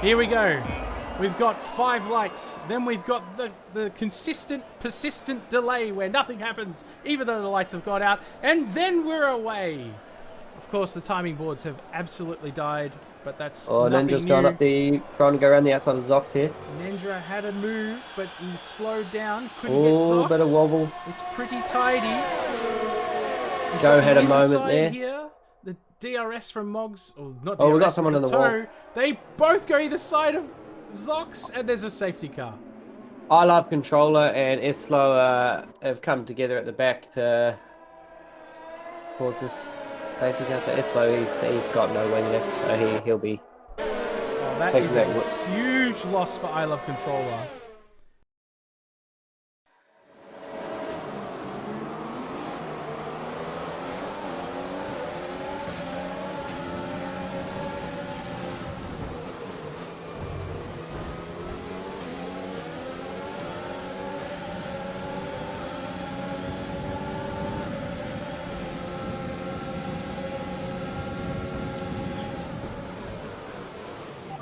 Here we go. We've got 5 lights. Then we've got the consistent, persistent delay where nothing happens, even though the lights have gone out. And then we're away. Of course, the timing boards have absolutely died, but that's nothing Ninja's new. gone up trying to go around the outside of Zox here. Ninja had a move, but he slowed down. Couldn't get Zox. Oh, bit of wobble. It's pretty tidy. Joe had a moment there. Here. The DRS from Moggs, or not DRS, we got someone on the wall. They both go either side of Zox, and there's a safety car. I Love Controller and Eslo have come together at the back to cause this safety car. So Eslo, he's got no wing left, so he'll be. Oh, that is a huge loss for I Love Controller.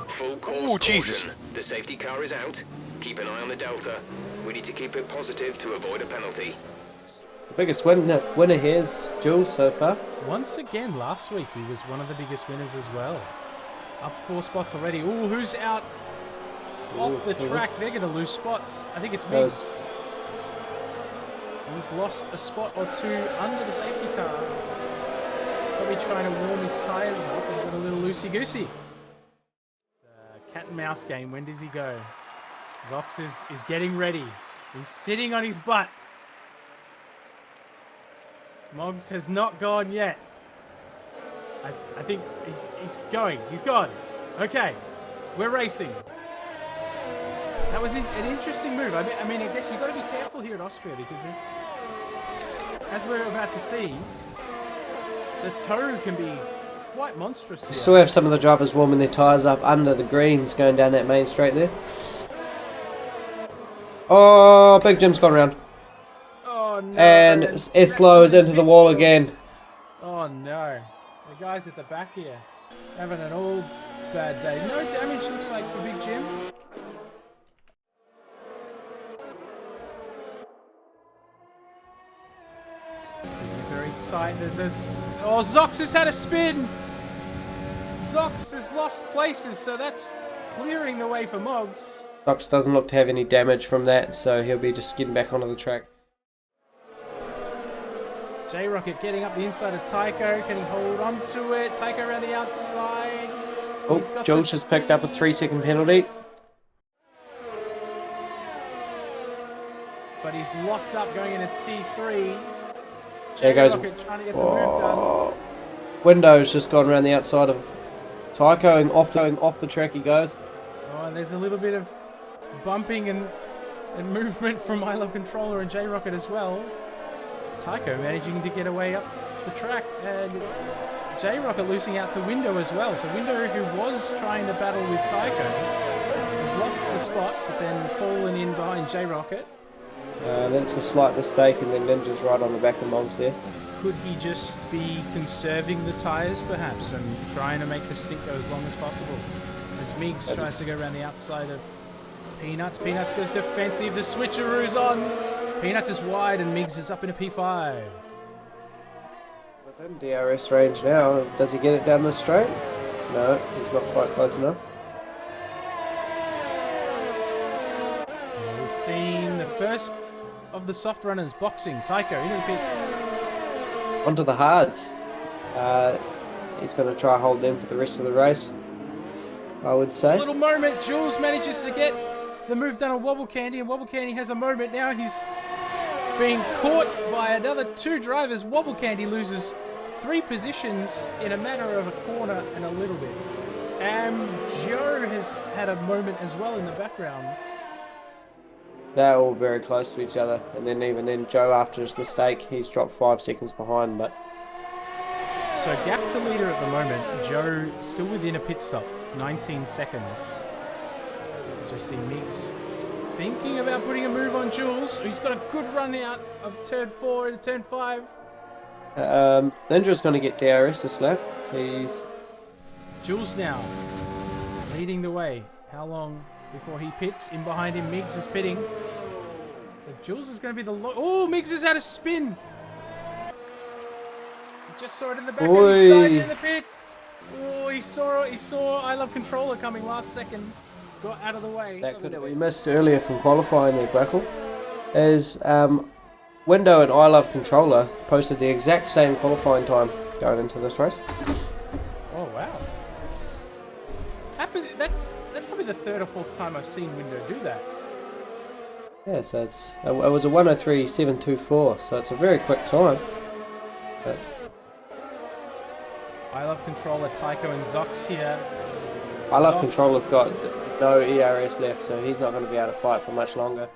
Full course caution. The safety car is out. Keep an eye on the Delta. We need to keep it positive to avoid a penalty. The biggest winner here is Jules so far. Once again, last week he was one of the biggest winners as well. Up 4 spots already. Ooh, who's out off the track? They're going to lose spots. I think it's Miggs. He's lost a spot or 2 under the safety car. Probably trying to warm his tyres up and get a little loosey-goosey. Cat and mouse game. When does he go? Zox is getting ready. He's sitting on his butt. Moggs has not gone yet. I think he's going. He's gone. Okay, we're racing. That was an interesting move. I mean, I guess you've got to be careful here in Austria because, as we're about to see, the toe can be quite monstrous here. Still have some of the drivers warming their tyres up under the greens going down that main straight there. Oh, Big Jim's gone around. Oh no. And Eslo is into the wall again. Oh no. The guys at the back here having an all bad day. No damage looks like for Big Jim. Very tight. There's this. Oh, Zox has had a spin. Zox has lost places, so that's clearing the way for Moggs. Zox doesn't look to have any damage from that, so he'll be just getting back onto the track. J-Rocket getting up the inside of Tycho. Can he hold on to it? Tycho around the outside. Oh, Jules just picked up a 3-second penalty. But he's locked up going into T3. There goes. Trying to get the move done. Window's just gone around the outside of Tycho and off the track he goes. Oh, and there's a little bit of bumping and movement from I Love Controller and J-Rocket as well. Tycho managing to get away up the track, and J-Rocket losing out to Window as well. So Window, who was trying to battle with Tycho, has lost the spot, but then fallen in behind J-Rocket. That's a slight mistake, and then Ninja's right on the back of Moggs there. Could he just be conserving the tyres, perhaps, and trying to make the stint go as long as possible? As Miggs tries to go around the outside of Peanuts. Peanuts goes defensive. The switcheroo's on. Peanuts is wide, and Miggs is up in a P5. Within DRS range now. Does he get it down the straight? No, he's not quite close enough. We've seen the first of the soft runners boxing. Tycho into the pits. Onto the hards. He's going to try hold them for the rest of the race, I would say. A little moment. Jules manages to get the move done on Wobble Candy, and Wobble Candy has a moment now. He's being caught by another 2 drivers. Wobble Candy loses 3 positions in a matter of a corner and a little bit. And Joe has had a moment as well in the background. They're all very close to each other, and then even then Joe, after his mistake, he's dropped 5 seconds behind. But so gap to leader at the moment, Joe still within a pit stop, 19 seconds. So we see Miggs thinking about putting a move on Jules. He's got a good run out of turn 4 into turn 5. Ninja's going to get DRS this lap. Jules now leading the way. How long before he pits? In behind him, Miggs is pitting. So Jules is going to be the... Oh, Miggs has had a spin. He just saw it in the back of his time in the pits. Oh, he saw I Love Controller coming last second. Got out of the way. That we missed earlier from qualifying there, Brackle, is Window and I Love Controller posted the exact same qualifying time going into this race. Oh, wow. That's probably the third or fourth time I've seen Window do that. Yeah, so it was a 1:03.724, so it's a very quick time. But I Love Controller, Tycho and Zox here. I Love Controller's got no ERS left, so he's not going to be able to fight for much longer.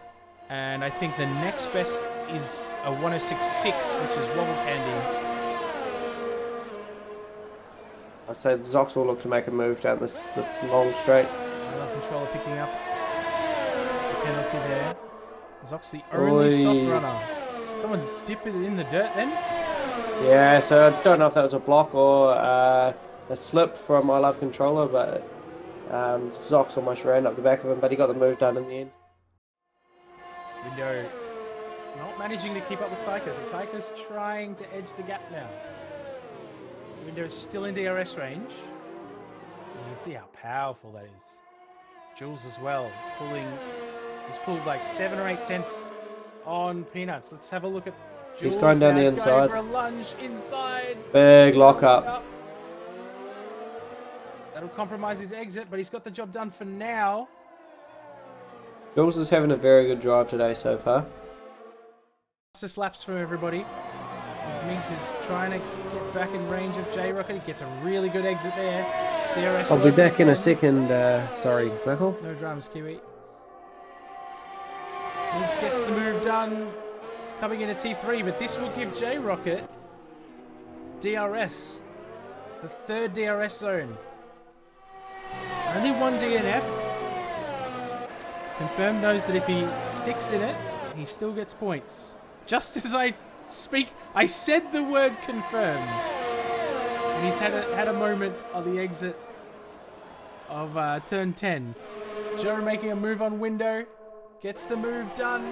And I think the next best is a 106.6, which is Wobble Candy. I'd say Zox will look to make a move down this long straight. I Love Controller picking up the penalty there. Zox the only soft runner. Someone dip it in the dirt then? Yeah, so I don't know if that was a block or a slip from I Love Controller, but Zox almost ran up the back of him, but he got the move done in the end. Window not managing to keep up with Tycho, so Tycho's trying to edge the gap now. Window is still in DRS range. You can see how powerful that is. Jules as well, he's pulled like 7 or 8 tenths on Peanuts. Let's have a look at Jules. He's going down the He's inside. going for a lunge inside. Big lock up. That'll compromise his exit, but he's got the job done for now. Jules is having a very good drive today so far. Fastest laps from everybody. As Miggs is trying to get back in range of J-Rocket. He gets a really good exit there. DRS I'll be back in a second. Sorry, Brackle. No drums, Kiwi. Miggs gets the move done. Coming in at T3, but this will give J-Rocket DRS. The third DRS zone. Only one DNF. Confirmed knows that if he sticks in it, he still gets points. Just as I speak, I said the word confirmed. And he's had a moment on the exit of turn 10. Joe making a move on Window. Gets the move done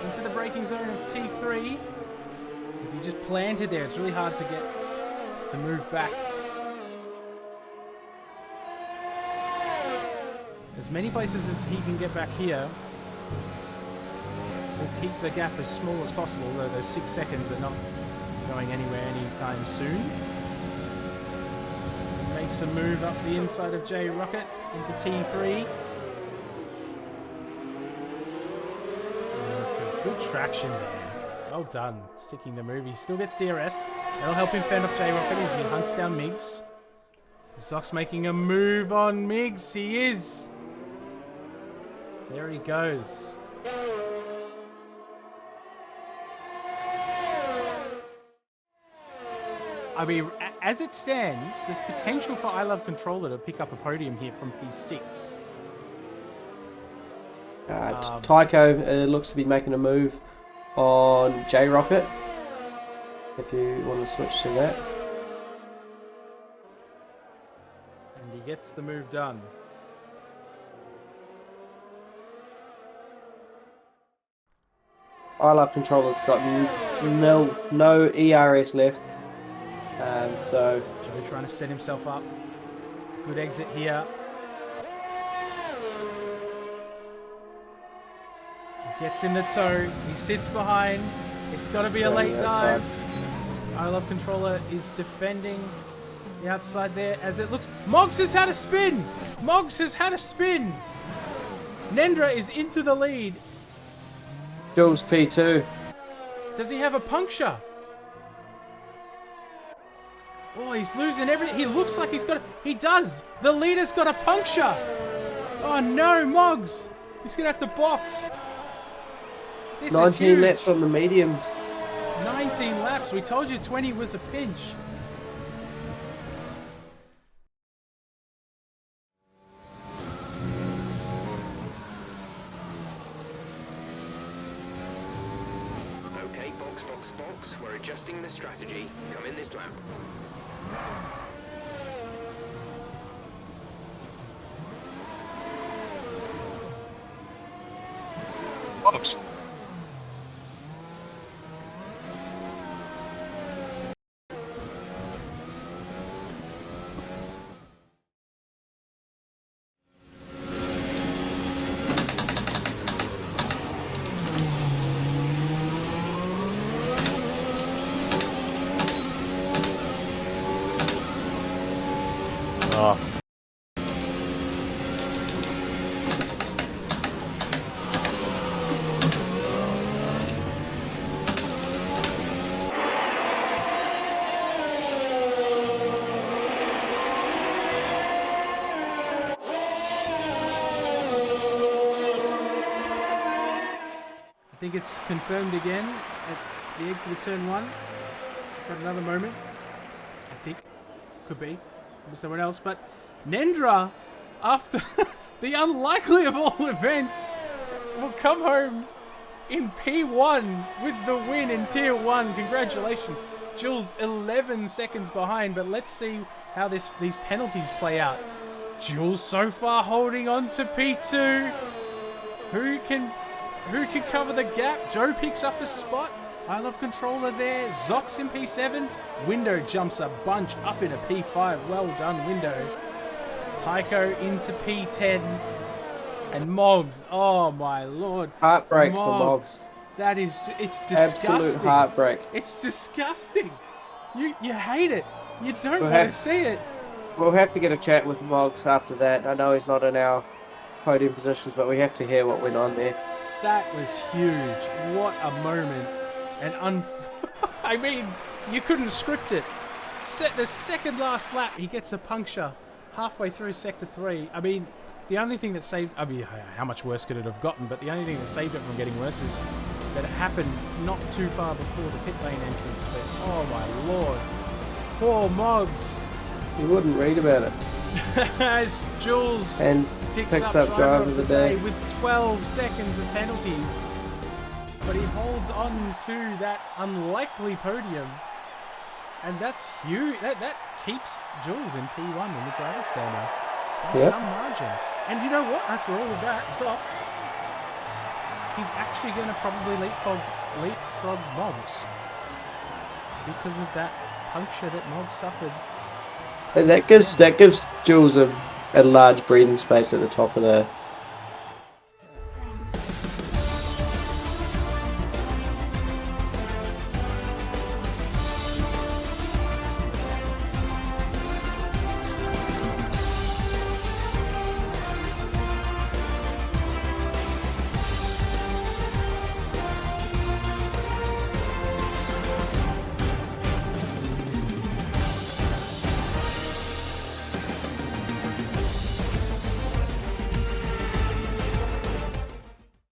into the braking zone of T3. If you just planted there, it's really hard to get the move back. As many places as he can get back here will keep the gap as small as possible, though those 6 seconds are not going anywhere anytime soon. As he makes a move up the inside of J-Rocket into T3. Good traction there. Well done, sticking the move. He still gets DRS. That'll help him fend off J-Rocket as he hunts down Miggs. Zox making a move on Miggs. He is. There he goes. I mean, as it stands, there's potential for I Love Controller to pick up a podium here from P6. Tycho looks to be making a move on J-Rocket, if you want to switch to that. And he gets the move done. I Love Controller's got no ERS left, so Joe trying to set himself up. Good exit here. Gets in the toe. He sits behind. It's got to be a late dive. I Love Controller is defending the outside there as it looks. Moggs has had a spin. Moggs has had a spin. Nendra is into the lead. Jules P2. Does he have a puncture? Oh, he's losing everything. He looks like he's got a... He does. The leader's got a puncture. Oh no, Moggs. He's going to have to box. This 19 laps on the mediums. 19 laps. We told you 20 was a pinch. Okay, box. We're adjusting the strategy. Come in this lap. Box. Oh. I think it's confirmed again at the exit of turn 1. Is that another moment? I think. Could be. Could be someone else. But Nendra, after the unlikely of all events, will come home in P1 with the win in Tier 1. Congratulations. Jules 11 seconds behind, but let's see how these penalties play out. Jules so far holding on to P2. Who can cover the gap? Joe picks up a spot. I Love Controller there. Zox in P7. Window jumps a bunch up in a P5. Well done, Window. Tycho into P10. And Moggs. Oh, my lord. Heartbreak for Moggs. That is... It's disgusting. Absolute heartbreak. It's disgusting. You hate it. You don't We'll want to have- see it. We'll have to get a chat with Moggs after that. I know he's not in our podium positions, but we have to hear what went on there. That was huge. What a moment. And I mean, you couldn't script it. The second last lap, he gets a puncture halfway through Sector 3. I mean, the only thing that saved... I mean, how much worse could it have gotten? But the only thing that saved it from getting worse is that it happened not too far before the pit lane entrance. But, oh my lord. Poor Moggs. You wouldn't read about it. As Jules And picks up driver of the day with 12 seconds of penalties. But he holds on to that unlikely podium. And that's huge. That keeps Jules in P1 in the driver's standings by some margin. And you know what? After all of that, Zox, he's actually going to probably leapfrog Moggs because of that puncture that Moggs suffered. And that gives Jules a large breathing space at the top of the